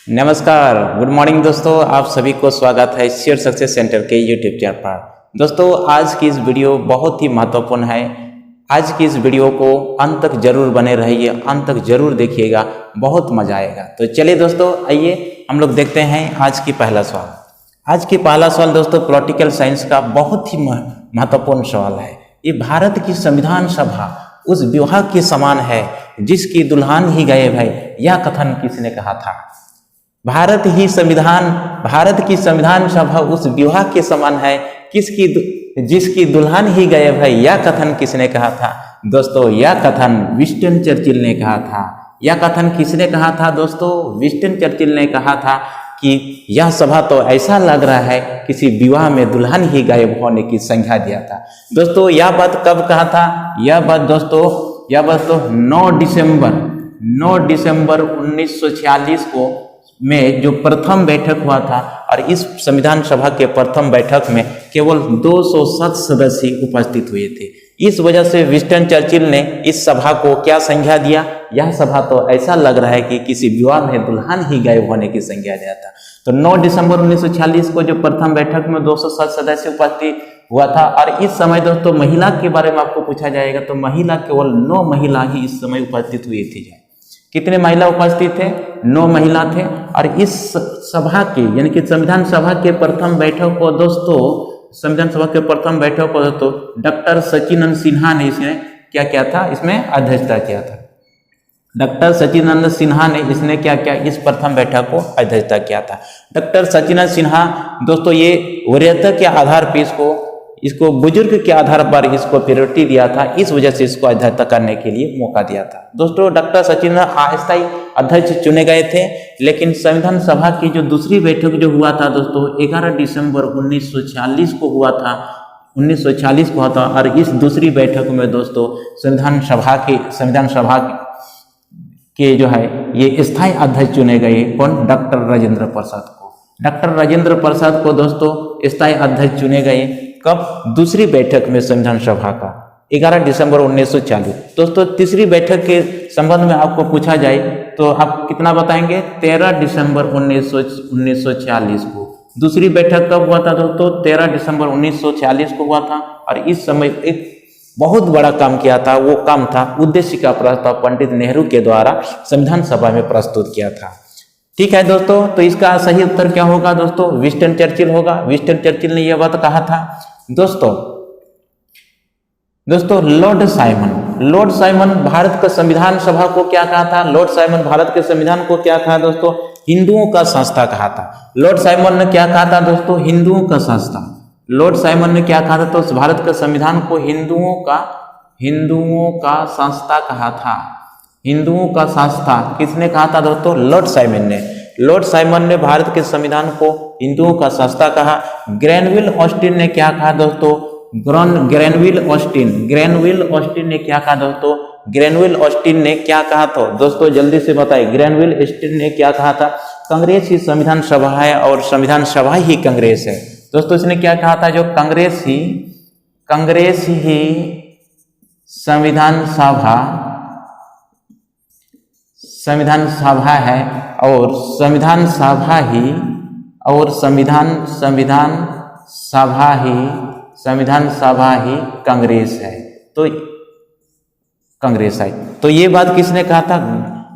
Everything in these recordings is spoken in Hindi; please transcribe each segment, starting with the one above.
नमस्कार, गुड मॉर्निंग दोस्तों। आप सभी को स्वागत है शेयर सक्सेस सेंटर के यूट्यूब चैनल पर। दोस्तों, आज की इस वीडियो बहुत ही महत्वपूर्ण है। आज की इस वीडियो को अंत तक जरूर बने रहिए, अंत तक जरूर देखिएगा, बहुत मजा आएगा। तो चलिए दोस्तों, आइए हम लोग देखते हैं आज की पहला सवाल। आज की पहला सवाल दोस्तों पॉलिटिकल साइंस का बहुत ही महत्वपूर्ण सवाल है। ये भारत की संविधान सभा उस विवाह के समान है जिसकी दुल्हन ही गायब है, यह कथन किसने कहा था? भारत की संविधान सभा उस विवाह के समान है जिसकी दुल्हन ही गायब है, यह कथन किसने कहा था? दोस्तों, यह कथन विंस्टन चर्चिल ने कहा था। यह कथन किसने कहा था दोस्तों? विंस्टन चर्चिल ने कहा था कि यह सभा तो ऐसा लग रहा है किसी विवाह में दुल्हन ही गायब होने की संज्ञा दिया था। दोस्तों, यह बात कब कहा था? यह बात दोस्तों 9 दिसंबर 1946 को में जो प्रथम बैठक हुआ था, और इस संविधान सभा के प्रथम बैठक में केवल 207 सदस्य उपस्थित हुए थे। इस वजह से विंस्टन चर्चिल ने इस सभा को क्या संज्ञा दिया? यह सभा तो ऐसा लग रहा है कि किसी विवाह में दुल्हन ही गायब होने की संज्ञा दिया था। तो 9 दिसंबर 1946 को जो प्रथम बैठक में 207 सदस्य उपस्थित हुआ था, और इस समय दोस्तों महिला के बारे में आपको पूछा जाएगा तो महिला केवल 9 महिला ही इस समय उपस्थित हुई थी। कितने महिला उपस्थित थे? 9 महिला थे। और इस सभा के यानी कि संविधान सभा के प्रथम बैठक को दोस्तों डॉक्टर सचिदानंद सिन्हा ने इसमें क्या किया था? इसमें अध्यक्षता किया था। डॉक्टर सचिदानंद सिन्हा ने इसने क्या किया? इस प्रथम बैठक को अध्यक्षता किया था। डॉक्टर सचिदानंद सिन्हा दोस्तों ये वरीयता के आधार पर इसको बुजुर्ग के आधार पर इसको प्रायोरिटी दिया था, इस वजह से इसको अध्यक्षता करने के लिए मौका दिया था। दोस्तों, डॉक्टर सचिदानंद अस्थायी अध्यक्ष चुने गए थे, लेकिन संविधान सभा की जो दूसरी बैठक जो हुआ था दोस्तों 11 दिसंबर 1946 को हुआ था। 1946 को हुआ था, और इस दूसरी बैठक में दोस्तों संविधान सभा के जो है ये स्थायी अध्यक्ष चुने गए। कौन? डॉक्टर राजेंद्र प्रसाद को। डॉक्टर राजेंद्र प्रसाद को दोस्तों स्थायी अध्यक्ष चुने गए। कब? दूसरी बैठक में संविधान सभा का 11 दिसंबर 1940। दोस्तों, तीसरी बैठक के संबंध में आपको पूछा जाए तो आप कितना बताएंगे? 13 दिसंबर 1940 को। दूसरी बैठक कब हुआ था दोस्तों? 13 दिसंबर 1940 को हुआ था। और इस समय एक बहुत बड़ा काम किया था, वो काम था उद्देश्य का प्रस्ताव पंडित नेहरू के द्वारा संविधान सभा में प्रस्तुत किया था। ठीक है दोस्तों, तो इसका सही उत्तर क्या होगा दोस्तों? विंस्टन चर्चिल होगा। विंस्टन चर्चिल ने यह बात कहा था। दोस्तों लॉर्ड साइमन भारत का संविधान सभा को क्या कहा था? लॉर्ड साइमन भारत के संविधान को क्या कहा दोस्तों? हिंदुओं का संस्था कहा था। लॉर्ड साइमन ने क्या कहा था दोस्तों? हिंदुओं का संस्था। लॉर्ड साइमन ने क्या कहा था? तो भारत के संविधान को हिंदुओं का संस्था कहा था। हिंदुओं का संस्था किसने कहा था दोस्तों? लॉर्ड साइमन ने। लॉर्ड साइमन ने भारत के संविधान को हिंदुओं का संस्था कहा। ग्रैनविल ऑस्टिन ने क्या कहा दोस्तों? ग्रैनविल ऑस्टिन ने क्या कहा दोस्तों? ग्रैनविल ऑस्टिन ने क्या कहा था दोस्तों? जल्दी से बताइए, ग्रैनविल ऑस्टिन ने क्या कहा था? कांग्रेस ही संविधान सभा है और संविधान सभा ही कांग्रेस है। दोस्तों, इसने क्या कहा था? जो कांग्रेस ही संविधान सभा है और संविधान सभा ही कांग्रेस है। तो ये बात किसने कहा था?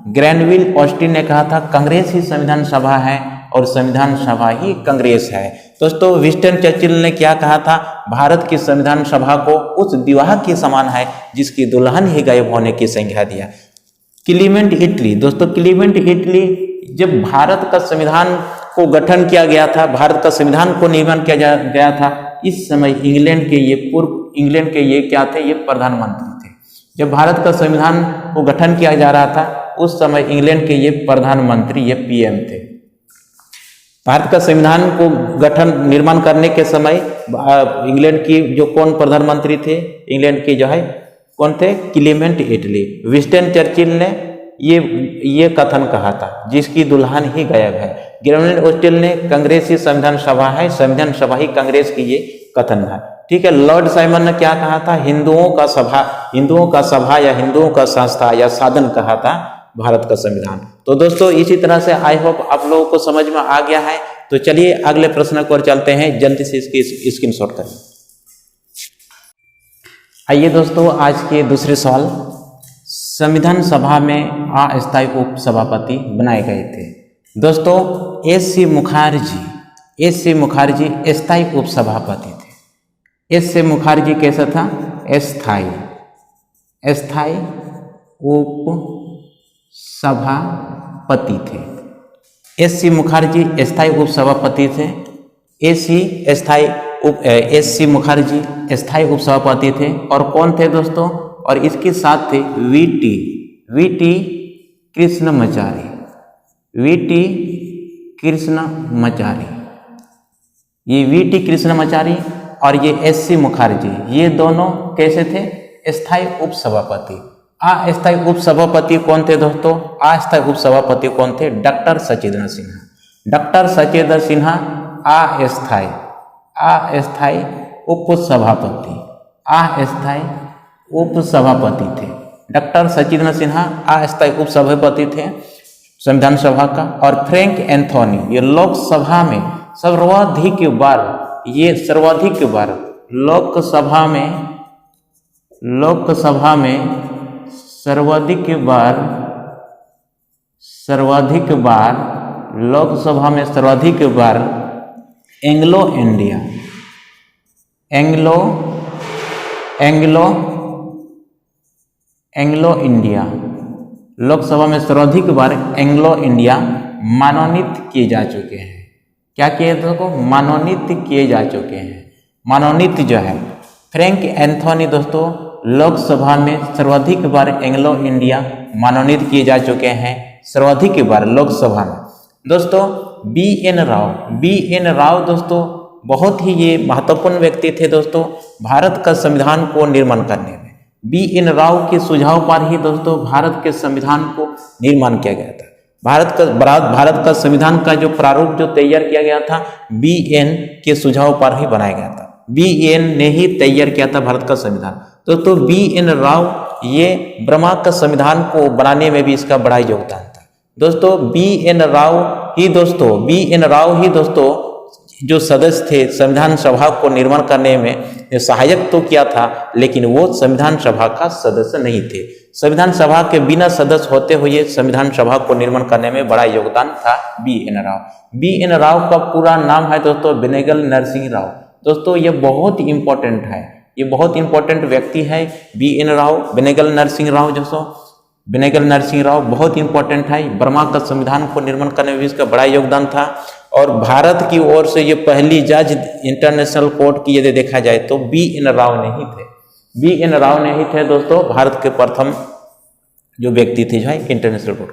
ग्रैनविल ऑस्टिन ने कहा था कांग्रेस ही संविधान सभा है और संविधान सभा ही कांग्रेस है। दोस्तों, विंस्टन चर्चिल ने क्या कहा था? भारत की संविधान सभा को उस विवाह के समान है जिसकी दुल्हन ही गायब होने की संज्ञा दिया। Clement Italy. दोस्तों, क्लीमेंट इटली जब भारत का संविधान को गठन किया गया था, भारत का संविधान को निर्माण किया गया था, इस समय इंग्लैंड के ये क्या थे? ये प्रधानमंत्री थे। जब भारत का संविधान को गठन किया जा रहा था उस समय इंग्लैंड के ये प्रधानमंत्री, ये पीएम थे। भारत का संविधान को निर्माण करने के समय इंग्लैंड की जो कौन प्रधानमंत्री थे? इंग्लैंड के जो है कौन थे? Clement Italy. विंस्टन चर्चिल ने ये कथन कहा था जिसकी दुल्हन ही गायब है। ग्रैनविल ऑस्टिन ने कांग्रेस ही संविधान सभा है, संविधान सभा ही कांग्रेस की ये कथन है। ठीक है। लॉर्ड साइमन ने क्या कहा था? हिंदुओं का सभा या हिंदुओं का संस्था या साधन कहा था। भारत का संविधान। तो दोस्तों इसी तरह से आई होप आप लोगों को समझ में आ गया है। तो चलिए अगले प्रश्न की ओर चलते हैं, जल्दी से इसकी स्क्रीनशॉट करें। आइए दोस्तों आज के दूसरे सवाल, संविधान सभा में अस्थायी उपसभापति बनाए गए थे। दोस्तों एस.सी. मुखर्जी अस्थायी उपसभापति थे। एस.सी. मुखर्जी कैसा था? अस्थायी उपसभापति थे। एस.सी. मुखर्जी अस्थायी उपसभापति थे। एस.सी. मुखर्जी अस्थायी उपसभापति थे। और कौन थे दोस्तों? और इसके साथ थे वीटी कृष्णमाचारी। ये वीटी कृष्णमाचारी और ये एस.सी. मुखर्जी, ये दोनों कैसे थे? अस्थायी उपसभापति। अस्थायी उपसभापति कौन थे दोस्तों? अस्थायी उपसभापति कौन थे? डॉक्टर सचिंद्र सिन्हा। डॉक्टर सचिंद्र सिन्हा अस्थायी उपसभापति थे। डॉक्टर सचिंद्र सिन्हा अस्थायी उपसभापति थे संविधान सभा का। और फ्रैंक एंथोनी ये लोकसभा में सर्वाधिक बार लोकसभा में सर्वाधिक बार एंग्लो इंडिया मनोनीत किए जा चुके हैं। क्या किए दोस्तों? मनोनीत किए जा चुके हैं। मनोनीत जो है फ्रैंक एंथोनी दोस्तों लोकसभा में सर्वाधिक बार एंग्लो इंडिया मनोनीत किए जा चुके हैं, सर्वाधिक बार लोकसभा में। दोस्तों बी एन राव दोस्तों बहुत ही ये महत्वपूर्ण व्यक्ति थे दोस्तों भारत का संविधान को निर्माण करने में। बी एन राव के सुझाव पर ही दोस्तों भारत के संविधान को निर्माण किया गया था। भारत का संविधान का जो प्रारूप जो तैयार किया गया था बी एन के सुझाव पर ही बनाया गया था। बी एन ने ही तैयार किया था भारत का संविधान। तो बी एन राव ये ब्रह्मा का संविधान को बनाने में भी इसका बड़ा योगदान था दोस्तों। बी एन राव ही दोस्तों जो सदस्य थे संविधान सभा को निर्माण करने में सहायक तो किया था, लेकिन वो संविधान सभा का सदस्य नहीं थे। संविधान सभा के बिना सदस्य होते हुए संविधान सभा को निर्माण करने में बड़ा योगदान था B N Rau. B N Rau का पूरा नाम है दोस्तों बेनेगल नरसिंह राव। दोस्तों ये बहुत इंपॉर्टेंट है, ये बहुत इंपॉर्टेंट व्यक्ति है बी एन राव, बेनेगल नरसिंह राव। बेनेगल नरसिंह राव बहुत इंपॉर्टेंट है। बर्मा का संविधान को निर्माण करने में इसका बड़ा योगदान था। और भारत की ओर से ये पहली जज इंटरनेशनल कोर्ट की यदि देखा जाए तो बी एन राव ने ही थे। बी एन राव ने ही थे दोस्तों भारत के प्रथम जो व्यक्ति थे जो है इंटरनेशनल कोर्ट।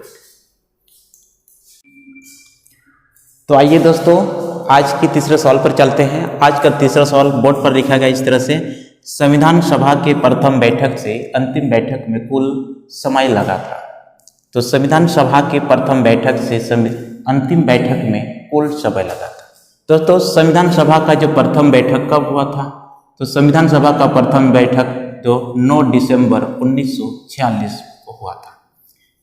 तो आइए दोस्तों आज के तीसरे सवाल पर चलते हैं। आज का तीसरा सवाल बोर्ड पर लिखा गया इस तरह से, संविधान सभा के प्रथम बैठक से अंतिम बैठक में कुल समय लगा था। तो संविधान सभा के प्रथम बैठक से अंतिम बैठक में कुल समय लगा था। दोस्तों संविधान सभा का जो प्रथम बैठक कब हुआ था? तो संविधान सभा का प्रथम बैठक जो 9 दिसंबर 1946 को हुआ था।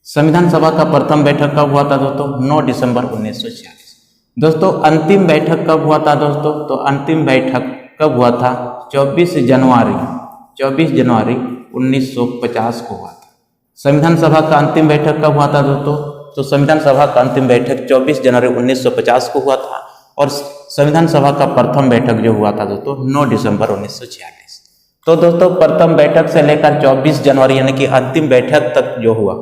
संविधान सभा का प्रथम बैठक कब हुआ था दोस्तों? 9 दिसंबर 1946। दोस्तों अंतिम बैठक कब हुआ था दोस्तों? तो अंतिम बैठक कब हुआ था? 24 जनवरी 1950 को हुआ था। संविधान सभा का अंतिम बैठक कब हुआ था दोस्तों? तो संविधान सभा का अंतिम बैठक 24 जनवरी 1950 को हुआ था। और संविधान सभा का प्रथम बैठक जो हुआ था दोस्तों 9 दिसंबर 1946। तो दोस्तों प्रथम बैठक से लेकर 24 जनवरी यानी कि अंतिम बैठक तक जो हुआ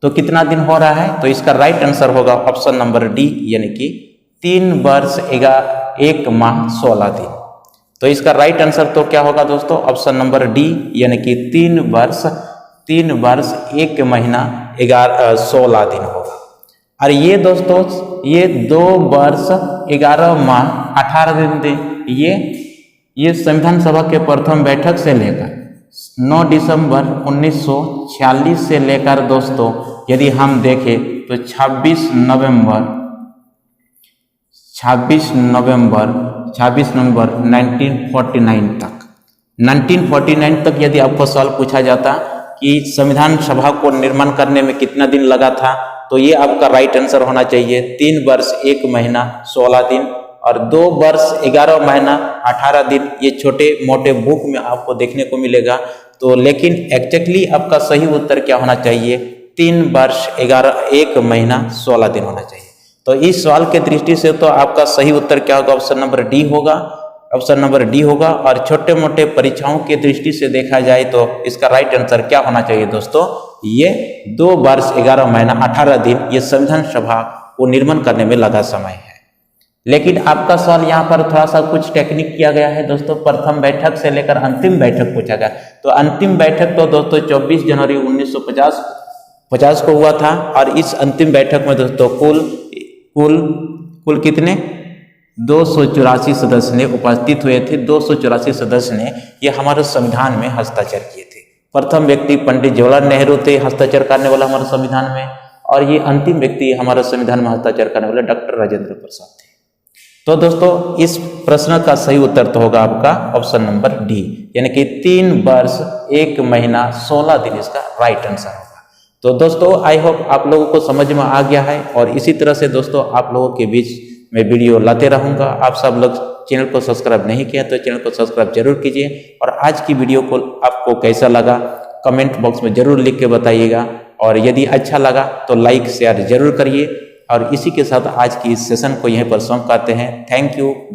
तो कितना दिन हो रहा है? तो इसका राइट आंसर होगा ऑप्शन नंबर डी यानी कि 3 वर्ष 1 माह 16 दिन। तो इसका राइट आंसर तो क्या होगा दोस्तों? ऑप्शन नंबर डी यानी कि 3 वर्ष 1 महीना 16 दिन होगा। और ये दोस्तों ये 2 वर्ष 11 माह 18 दिन ये संविधान सभा के प्रथम बैठक से लेकर 9 दिसंबर 1946 से लेकर दोस्तों यदि हम देखें तो 26 नवंबर 1949 तक 1949 तक यदि आपको सवाल पूछा जाता कि संविधान सभा को निर्माण करने में कितना दिन लगा था, तो ये आपका राइट आंसर होना चाहिए 3 वर्ष 1 महीना 16 दिन और 2 वर्ष 11 महीना 18 दिन। ये छोटे मोटे बुक में आपको देखने को मिलेगा, तो लेकिन एग्जैक्टली आपका सही उत्तर क्या होना चाहिए, 3 वर्ष 1 महीना 16 दिन होना चाहिए। तो इस सवाल के दृष्टि से तो आपका सही उत्तर क्या होगा, ऑप्शन नंबर डी होगा, ऑप्शन नंबर डी होगा। और छोटे मोटे परीक्षाओं के दृष्टि से देखा जाए तो इसका राइट आंसर क्या होना चाहिए दोस्तों, ये 2 वर्ष 11 महीना 18 दिन ये संविधान सभा को निर्माण करने में लगा समय है। लेकिन आपका सवाल यहाँ पर थोड़ा सा कुछ टेक्निक किया गया है दोस्तों, प्रथम बैठक से लेकर अंतिम बैठक पूछा गया। तो अंतिम बैठक तो दोस्तों 24 जनवरी 1950 को हुआ था और इस अंतिम बैठक में दोस्तों कुल कितने 284 सदस्य ने उपस्थित हुए थे। 284 सदस्य ने ये हमारे संविधान में हस्ताक्षर किए थे। प्रथम व्यक्ति पंडित जवाहरलाल नेहरू थे हस्ताक्षर करने वाला हमारे संविधान में, और ये अंतिम व्यक्ति हमारे संविधान में हस्ताक्षर करने वाले डॉक्टर राजेंद्र प्रसाद थे। तो दोस्तों इस प्रश्न का सही उत्तर तो होगा आपका ऑप्शन नंबर डी, यानी कि 3 वर्ष 1 महीना 16 दिन इसका राइट आंसर होगा। तो दोस्तों आई होप आप लोगों को समझ में आ गया है, और इसी तरह से दोस्तों आप लोगों के बीच में वीडियो लाते रहूंगा। आप सब लोग चैनल को सब्सक्राइब नहीं किया तो चैनल को सब्सक्राइब जरूर कीजिए, और आज की वीडियो को आपको कैसा लगा कमेंट बॉक्स में जरूर लिख के बताइएगा, और यदि अच्छा लगा तो लाइक शेयर जरूर करिए। और इसी के साथ आज की इस सेशन को यहीं पर समाप्त करते हैं। Thank you.